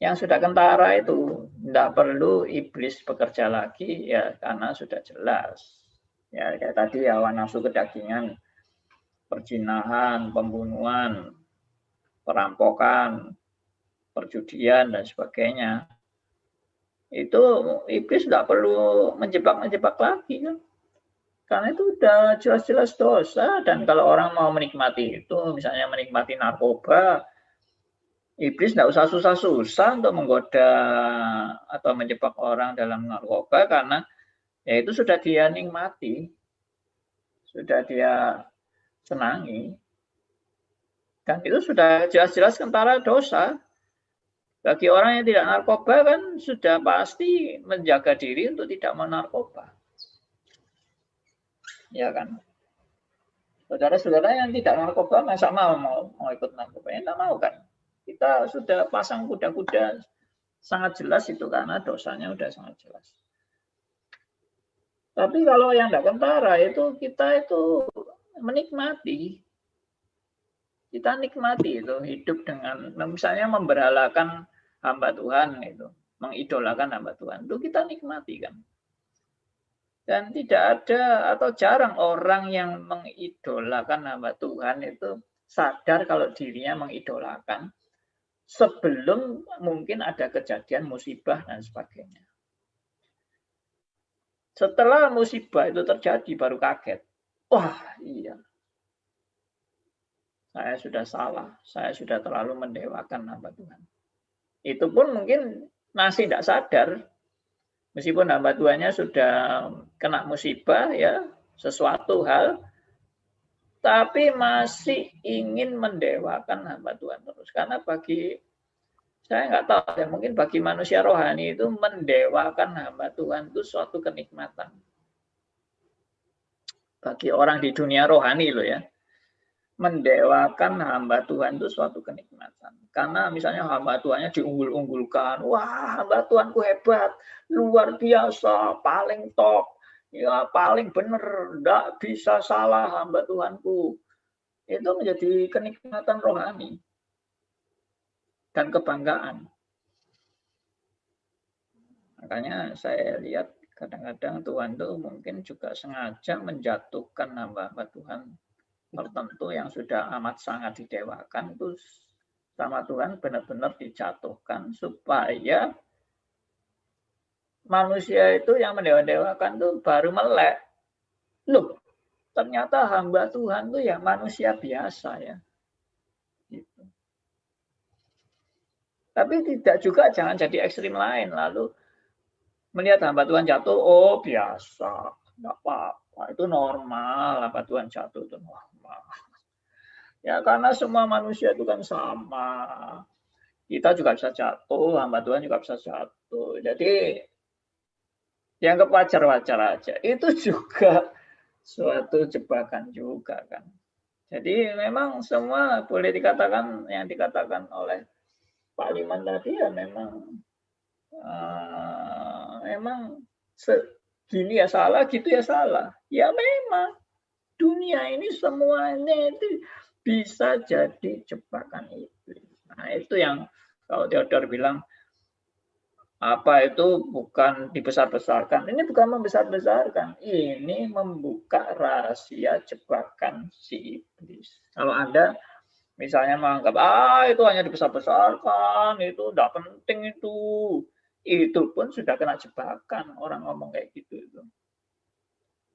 Yang sudah kentara itu tidak perlu iblis bekerja lagi ya karena sudah jelas. Ya kayak tadi hawa nafsu kedagingan, perzinahan, pembunuhan, perampokan, perjudian dan sebagainya. Itu iblis tidak perlu menjebak lagi kan. Karena itu udah jelas-jelas dosa dan kalau orang mau menikmati itu, misalnya menikmati narkoba, iblis tidak usah susah-susah untuk menggoda atau menjebak orang dalam narkoba karena ya itu sudah dia nikmati, sudah dia senangi. Dan itu sudah jelas-jelas kentara dosa. Bagi orang yang tidak narkoba kan sudah pasti menjaga diri untuk tidak menarkoba. Ya kan? Saudara-saudara yang tidak narkoba masa mau ikut narkoba? Ya, tidak mau kan? Kita sudah pasang kuda-kuda sangat jelas itu karena dosanya sudah sangat jelas. Tapi kalau yang tidak kentara itu kita itu menikmati. Kita nikmati itu hidup dengan misalnya memberhalakan hamba Tuhan itu, mengidolakan hamba Tuhan. Itu kita nikmati kan. Dan tidak ada atau jarang orang yang mengidolakan hamba Tuhan itu sadar kalau dirinya mengidolakan sebelum mungkin ada kejadian musibah dan sebagainya. Setelah musibah itu terjadi baru kaget. Wah, iya. Saya sudah salah, saya sudah terlalu mendewakan hamba Tuhan. Itu pun mungkin masih tidak sadar. Meskipun hamba Tuhannya sudah kena musibah ya, sesuatu hal, tapi masih ingin mendewakan hamba Tuhan terus. Karena bagi, saya nggak tahu ya, mungkin bagi manusia rohani itu mendewakan hamba Tuhan itu suatu kenikmatan. Bagi orang di dunia rohani loh ya, mendewakan hamba Tuhan itu suatu kenikmatan. Karena misalnya hamba Tuhannya diunggul-unggulkan. Wah, hamba Tuhanku hebat, luar biasa, paling top, ya paling benar, enggak bisa salah hamba Tuhanku. Itu menjadi kenikmatan rohani dan kebanggaan. Makanya saya lihat kadang-kadang Tuhan itu mungkin juga sengaja menjatuhkan hamba-hamba Tuhan tertentu yang sudah amat sangat didewakan itu sama Tuhan benar-benar dijatuhkan supaya manusia itu yang mendewa-dewakan itu baru melek. Loh, ternyata hamba Tuhan itu ya manusia biasa ya. Gitu. Tapi tidak juga jangan jadi ekstrim lain lalu melihat hamba Tuhan jatuh, oh biasa, nggak apa-apa, itu normal hamba Tuhan jatuh itu normal. Ya karena semua manusia itu kan sama. Kita juga bisa jatuh, hamba Tuhan juga bisa jatuh. Jadi dianggap wajar-wajar aja. Itu juga suatu jebakan juga kan. Jadi memang semua boleh dikatakan yang dikatakan oleh Pak Liman tadi ya memang gini ya salah, gitu ya salah. Ya memang dunia ini semuanya itu bisa jadi jebakan iblis. Nah itu yang kalau Theodor bilang apa itu bukan dibesar-besarkan. Ini bukan membesar-besarkan. Ini membuka rahasia jebakan si iblis. Kalau Anda misalnya menganggap itu hanya dibesar-besarkan, itu tidak penting itu pun sudah kena jebakan. Orang ngomong kayak gitu itu.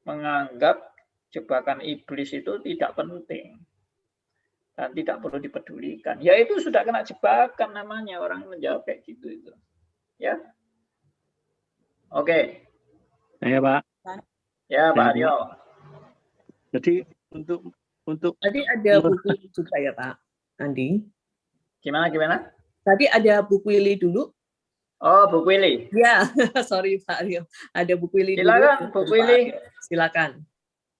Menganggap jebakan iblis itu tidak penting dan tidak perlu dipedulikan. Ya itu sudah kena jebakan namanya orang menjawab kayak gitu itu. Ya. Oke. Ya Pak. Ya Pak Aryo. Jadi untuk tadi ada buku juga ya Pak Andi. Gimana? Tadi ada buku Willy dulu. Oh, Bu Willy. Ya, sorry Pak Aryo. Ada Bu Willy dulu. Silakan, Bu Willy. Silakan.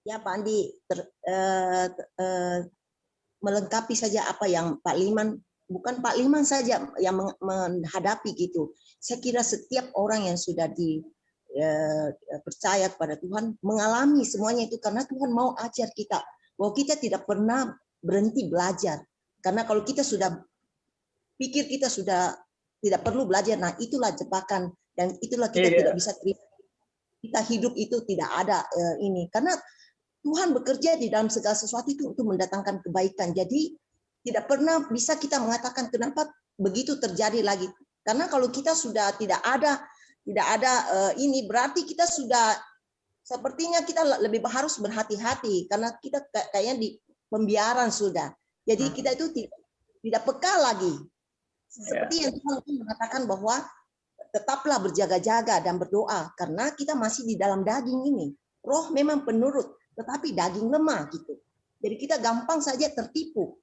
Ya Pak Andi, melengkapi saja apa yang Pak Liman, bukan Pak Liman saja yang menghadapi gitu. Saya kira setiap orang yang sudah percaya kepada Tuhan mengalami semuanya itu karena Tuhan mau ajar kita bahwa kita tidak pernah berhenti belajar. Karena kalau kita sudah pikir kita sudah tidak perlu belajar, nah itulah jebakan dan itulah kita tidak bisa terima. Kita hidup itu tidak ada ini karena Tuhan bekerja di dalam segala sesuatu itu untuk mendatangkan kebaikan. Jadi tidak pernah bisa kita mengatakan kenapa begitu terjadi lagi. Karena kalau kita sudah tidak ada ini berarti kita sudah sepertinya kita lebih harus berhati-hati karena kita kayaknya di pembiaran sudah. Jadi kita itu tidak peka lagi. Seperti yang Tuhan mengatakan bahwa tetaplah berjaga-jaga dan berdoa karena kita masih di dalam daging ini. Roh memang penurut, tetapi daging lemah gitu. Jadi kita gampang saja tertipu.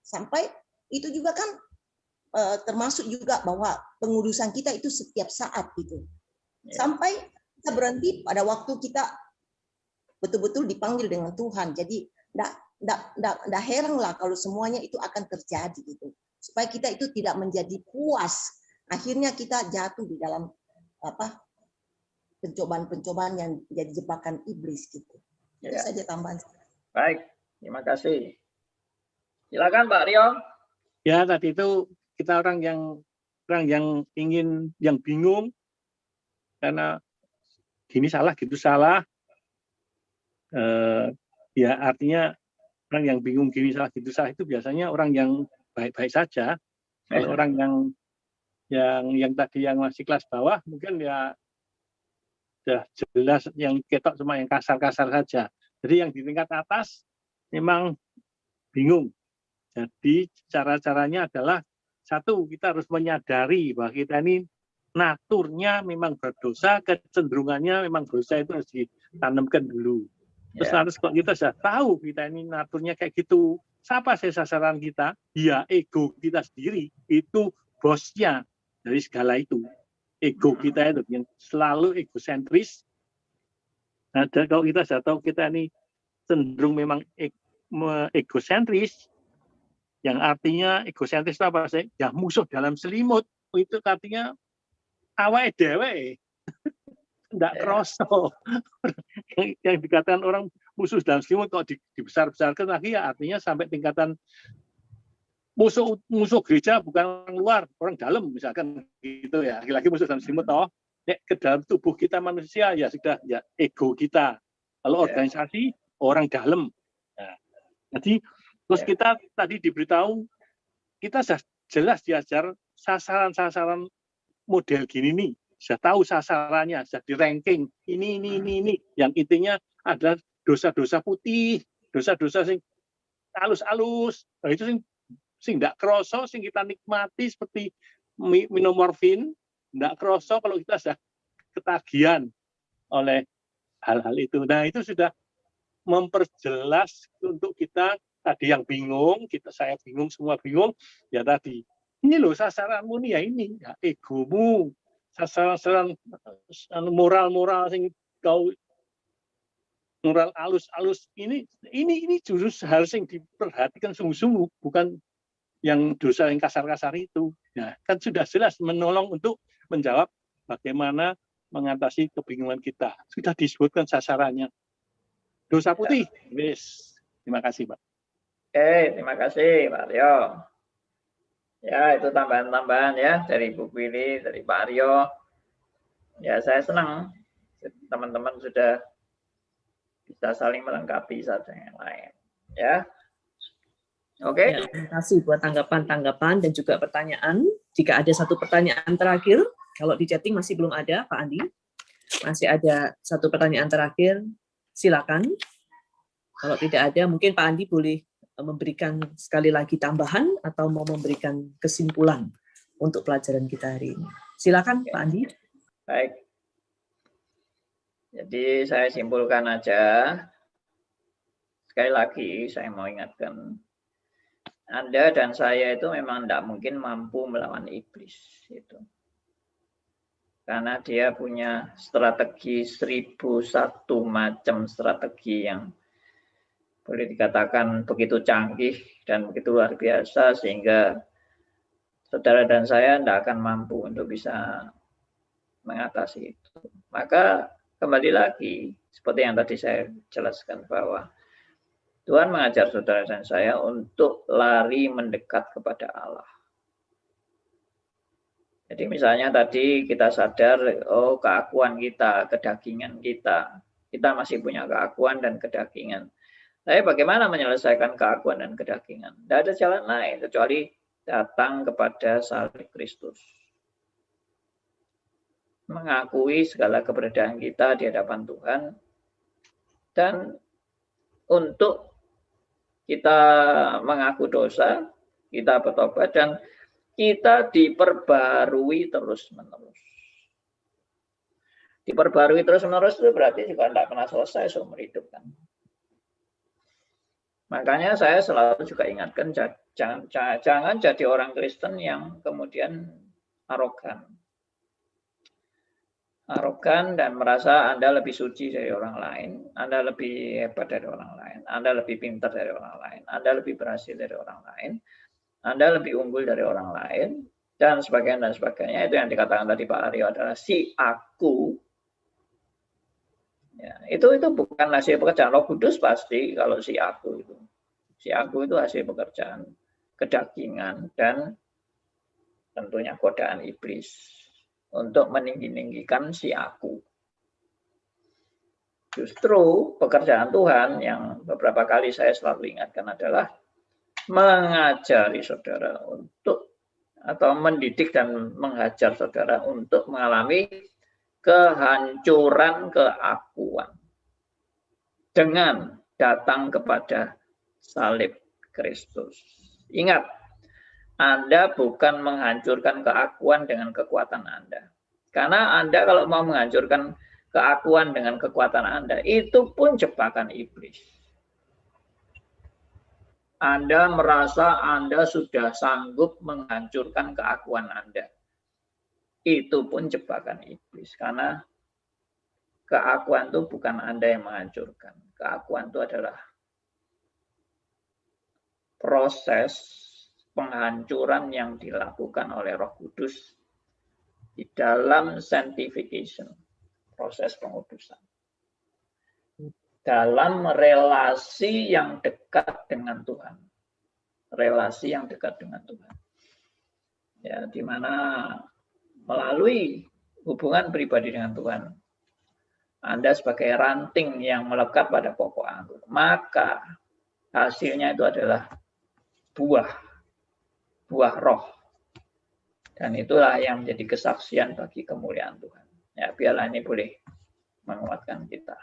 Sampai itu juga kan termasuk juga bahwa pengudusan kita itu setiap saat gitu. Sampai kita berhenti pada waktu kita betul-betul dipanggil dengan Tuhan. Jadi Nggak heran lah kalau semuanya itu akan terjadi gitu. Supaya kita itu tidak menjadi puas. Akhirnya kita jatuh di dalam pencobaan-pencobaan yang jadi jebakan iblis gitu. Itu saja tambahan. Baik, terima kasih. Silakan Pak Rio. Ya, tadi itu kita orang yang bingung karena gini salah gitu salah. Ya artinya orang yang bingung gini salah gitu salah itu biasanya orang yang baik-baik saja. Kalau orang yang tadi yang masih kelas bawah mungkin ya sudah jelas yang ketok cuma yang kasar-kasar saja. Jadi yang di tingkat atas memang bingung. Jadi cara-caranya adalah satu, kita harus menyadari bahwa kita ini naturnya memang berdosa, kecenderungannya memang dosa itu harus ditanamkan dulu. Terus harus kalau kita sudah tahu kita ini naturnya kayak gitu, siapa sih sasaran kita? Ya ego kita sendiri, itu bosnya dari segala itu. Ego kita itu yang selalu egosentris. Nah, dan kalau kita sudah tahu kita ini cenderung memang egosentris, yang artinya egosentris itu apa sih? Ya musuh dalam selimut. Itu artinya awake dhewe. Tidak kroso. Yang dikatakan orang musuh dalam selimut kok dibesar-besarkan lagi ya artinya sampai tingkatan musuh gereja bukan orang luar, orang dalam misalkan gitu ya. Lagi-lagi musuh dalam selimut toh. Ke dalam tubuh kita manusia ya sudah ya ego kita. Kalau organisasi orang dalam. Nah, jadi terus kita tadi diberitahu kita sudah jelas diajar sasaran-sasaran model gini nih. Sudah tahu sasarannya, sudah di ranking ini yang intinya ada dosa-dosa putih, dosa-dosa sing alus-alus. Nah, itu sing tidak kroso, sing kita nikmati seperti minum morfin, tidak kroso kalau kita sudah ketagihan oleh hal-hal itu. Nah, itu sudah memperjelas untuk kita tadi yang bingung, saya bingung, semua bingung, ya tadi. Ini loh sasaranmu nih ya ini, ya egomu, sasaran moral-moral sing kau moral alus-alus ini justru hal yang diperhatikan sungguh-sungguh, bukan yang dosa yang kasar-kasar itu. Nah, kan sudah jelas menolong untuk menjawab bagaimana mengatasi kebingungan kita. Sudah disebutkan sasarannya. Dosa putih, wis. Terima kasih, Pak. Oke, terima kasih, Pak Rio. Ya, itu tambahan-tambahan ya dari Bu Willy, dari Pak Rio. Ya, saya senang teman-teman sudah bisa saling melengkapi satu yang lain. Ya. Oke. Ya, terima kasih buat tanggapan-tanggapan dan juga pertanyaan. Jika ada satu pertanyaan terakhir, kalau di chatting masih belum ada, Pak Andi. Masih ada satu pertanyaan terakhir, silakan. Kalau tidak ada, mungkin Pak Andi boleh memberikan sekali lagi tambahan atau mau memberikan kesimpulan untuk pelajaran kita hari ini. Silakan Pak Andi. Baik. Jadi saya simpulkan aja. Sekali lagi saya mau ingatkan, Anda dan saya itu memang tidak mungkin mampu melawan iblis itu. Karena dia punya strategi 1001 macam strategi yang boleh dikatakan begitu canggih dan begitu luar biasa sehingga saudara dan saya tidak akan mampu untuk bisa mengatasi itu. Maka kembali lagi, seperti yang tadi saya jelaskan bahwa Tuhan mengajar saudara dan saya untuk lari mendekat kepada Allah. Jadi misalnya tadi kita sadar, oh keakuan kita, kedagingan kita masih punya keakuan dan kedagingan. Tapi bagaimana menyelesaikan keakuan dan kedagingan? Tidak ada jalan lain kecuali datang kepada salib Kristus. Mengakui segala keberadaan kita di hadapan Tuhan. Dan untuk kita mengaku dosa, kita bertobat, dan kita diperbarui terus-menerus. Diperbarui terus-menerus itu berarti juga tidak pernah selesai seumur hidup kan. Makanya saya selalu juga ingatkan, jangan jadi orang Kristen yang kemudian arogan. arogan dan merasa Anda lebih suci dari orang lain, Anda lebih hebat dari orang lain, Anda lebih pintar dari orang lain, Anda lebih berhasil dari orang lain, Anda lebih unggul dari orang lain, dan sebagainya. Itu yang dikatakan tadi Pak Aryo adalah si aku. Ya, itu bukan hasil pekerjaan Roh Kudus pasti kalau si aku itu. Si aku itu hasil pekerjaan kedagingan dan tentunya godaan iblis untuk meninggi-ninggikan si aku. Justru pekerjaan Tuhan yang beberapa kali saya selalu ingatkan adalah mengajari saudara untuk atau mendidik dan menghajar saudara untuk mengalami kehancuran keakuan dengan datang kepada salib Kristus. Ingat, Anda bukan menghancurkan keakuan dengan kekuatan Anda. Karena Anda kalau mau menghancurkan keakuan dengan kekuatan Anda, itu pun jebakan iblis. Anda merasa Anda sudah sanggup menghancurkan keakuan Anda. Itu pun jebakan iblis. Karena keakuan itu bukan Anda yang menghancurkan. Keakuan itu adalah proses penghancuran yang dilakukan oleh Roh Kudus di dalam sanctification, proses pengudusan. Dalam relasi yang dekat dengan Tuhan. Relasi yang dekat dengan Tuhan. Ya, di mana melalui hubungan pribadi dengan Tuhan, Anda sebagai ranting yang melekat pada pokok anggur, maka hasilnya itu adalah buah roh. Dan itulah yang menjadi kesaksian bagi kemuliaan Tuhan. Ya, biarlah ini boleh menguatkan kita.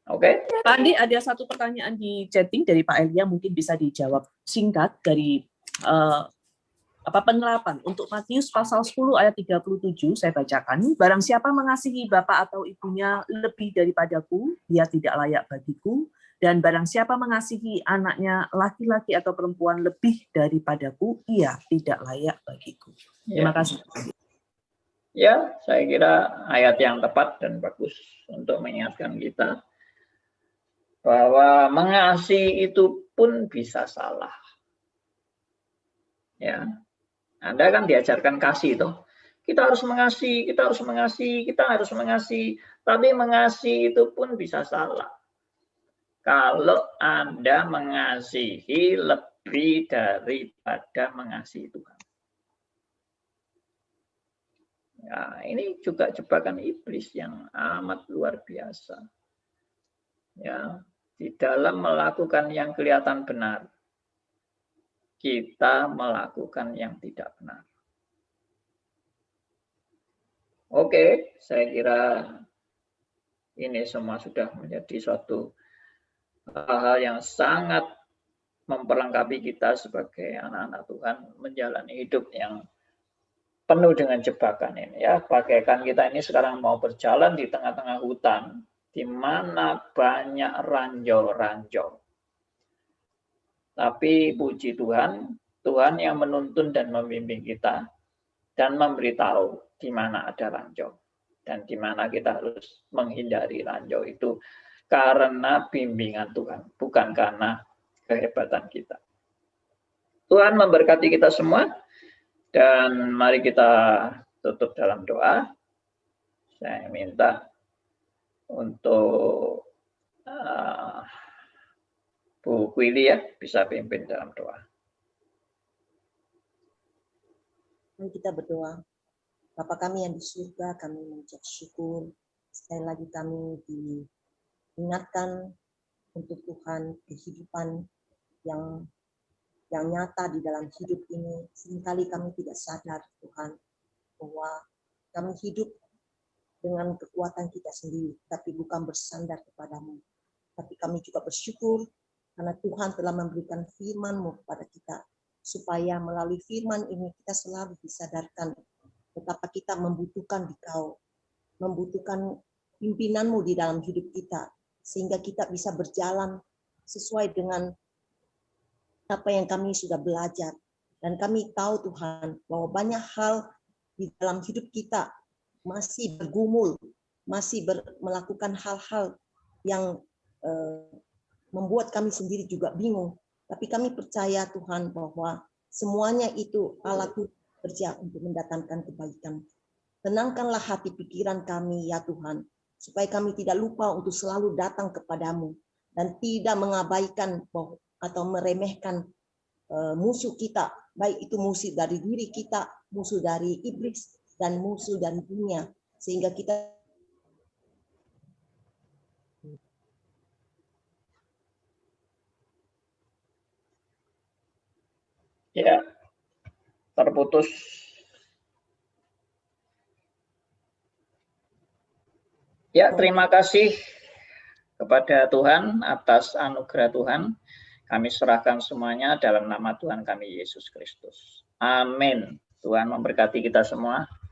Oke. Pak Andi, ada satu pertanyaan di chatting dari Pak Elia, mungkin bisa dijawab singkat dari penerapan untuk Matius pasal 10 ayat 37. Saya bacakan, barang siapa mengasihi bapak atau ibunya lebih daripadaku, dia tidak layak bagiku, dan barang siapa mengasihi anaknya laki-laki atau perempuan lebih daripadaku, ia tidak layak bagiku. Terima kasih. Ya, saya kira ayat yang tepat dan bagus untuk mengingatkan kita bahwa mengasihi itu pun bisa salah. Ya, Anda kan diajarkan kasih toh. Kita harus mengasihi, kita harus mengasihi, kita harus mengasihi. Tapi mengasihi itu pun bisa salah. Kalau Anda mengasihi lebih daripada mengasihi Tuhan. Ya, ini juga jebakan iblis yang amat luar biasa. Ya, di dalam melakukan yang kelihatan benar, kita melakukan yang tidak benar. Oke, saya kira ini semua sudah menjadi suatu hal yang sangat memperlengkapi kita sebagai anak-anak Tuhan menjalani hidup yang penuh dengan jebakan ini. Ya, bagaikan kita ini sekarang mau berjalan di tengah-tengah hutan, di mana banyak ranjau-ranjau. Tapi puji Tuhan, Tuhan yang menuntun dan membimbing kita dan memberitahu di mana ada ranjau dan di mana kita harus menghindari ranjau itu karena bimbingan Tuhan, bukan karena kehebatan kita. Tuhan memberkati kita semua dan mari kita tutup dalam doa. Saya minta untuk Bu Kwili ya bisa pimpin dalam doa. Mari kita berdoa. Bapa kami yang di surga, kami mengucap syukur. Sekali lagi kami diingatkan untuk Tuhan kehidupan yang nyata di dalam hidup ini. Seringkali kami tidak sadar Tuhan bahwa kami hidup dengan kekuatan kita sendiri, tapi bukan bersandar kepadamu. Tapi kami juga bersyukur karena Tuhan telah memberikan firman-Mu kepada kita, supaya melalui firman ini kita selalu disadarkan betapa kita membutuhkan Dikau, membutuhkan pimpinan-Mu di dalam hidup kita, sehingga kita bisa berjalan sesuai dengan apa yang kami sudah belajar. Dan kami tahu Tuhan bahwa banyak hal di dalam hidup kita masih bergumul, masih melakukan hal-hal yang membuat kami sendiri juga bingung. Tapi kami percaya Tuhan bahwa semuanya itu Allah Tuhan bekerja untuk mendatangkan kebaikan. Tenangkanlah hati pikiran kami ya Tuhan, supaya kami tidak lupa untuk selalu datang kepadamu dan tidak mengabaikan atau meremehkan musuh kita, baik itu musuh dari diri kita, musuh dari iblis, dan musuh dari dunia, sehingga kita ya terputus. Ya, terima kasih kepada Tuhan atas anugerah Tuhan. Kami serahkan semuanya dalam nama Tuhan kami Yesus Kristus. Amin. Tuhan memberkati kita semua.